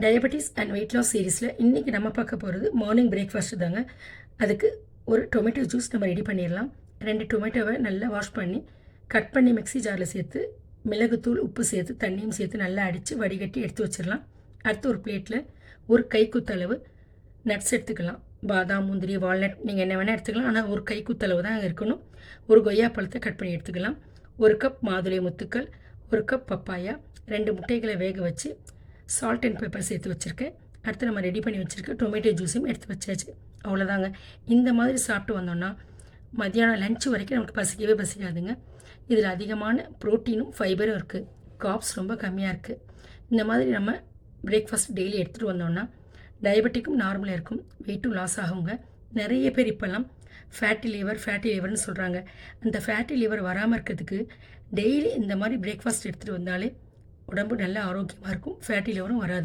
Diabetes and weight loss சீரீஸில் இன்றைக்கி நம்ம பார்க்க போகிறது மார்னிங் பிரேக்ஃபாஸ்ட்டு தாங்க. அதுக்கு ஒரு டொமேட்டோ ஜூஸ் நம்ம ரெடி பண்ணிடலாம். 2 டொமேட்டோவை நல்லா வாஷ் பண்ணி கட் பண்ணி மிக்ஸி ஜாரில் சேர்த்து மிளகுத்தூள் உப்பு சேர்த்து தண்ணியும் சேர்த்து நல்லா அடித்து வடிகட்டி எடுத்து வச்சிடலாம். அடுத்து ஒரு பிளேட்டில் ஒரு கைக்குத்தளவு நட்ஸ் எடுத்துக்கலாம். பாதாம், முந்திரி, வால்நட் நீங்கள் என்ன வேணால் எடுத்துக்கலாம். ஆனால் ஒரு கைக்குத்தளவு தான் இருக்கணும். ஒரு கொய்யா பழத்தை கட் பண்ணி எடுத்துக்கலாம். 1 கப் மாதுளை முத்துக்கள், 1 கப் பப்பாயா, 2 முட்டைகளை வேக வச்சு சால்ட் அண்ட் பெப்பர் சேர்த்து வச்சுருக்கேன். அடுத்து நம்ம ரெடி பண்ணி வச்சுருக்க டொமேட்டோ ஜூஸும் எடுத்து வச்சாச்சு. அவ்வளோதாங்க. இந்த மாதிரி சாப்பிட்டு வந்தோன்னா மத்தியானம் லஞ்சு வரைக்கும் நமக்கு பசிக்கவே பசிக்காதுங்க. இதில் அதிகமான ப்ரோட்டீனும் ஃபைபரும் இருக்குது. காப்ஸ் ரொம்ப கம்மியாக இருக்குது. இந்த மாதிரி நம்ம பிரேக்ஃபாஸ்ட் டெய்லி எடுத்துகிட்டு வந்தோன்னா டயபெட்டிக்கும் நார்மலாக இருக்கும், வெயிட்டும் லாஸ் ஆகுங்க. நிறைய பேர் இப்போல்லாம் ஃபேட்டி லிவர்னு சொல்கிறாங்க. அந்த ஃபேட்டி லிவர் வராமல் இருக்கிறதுக்கு டெய்லி இந்த மாதிரி பிரேக்ஃபாஸ்ட் எடுத்துகிட்டு வந்தாலே உடம்பு நல்ல ஆரோக்கியமாக இருக்கும், ஃபேட்டி லிவரும் வராது.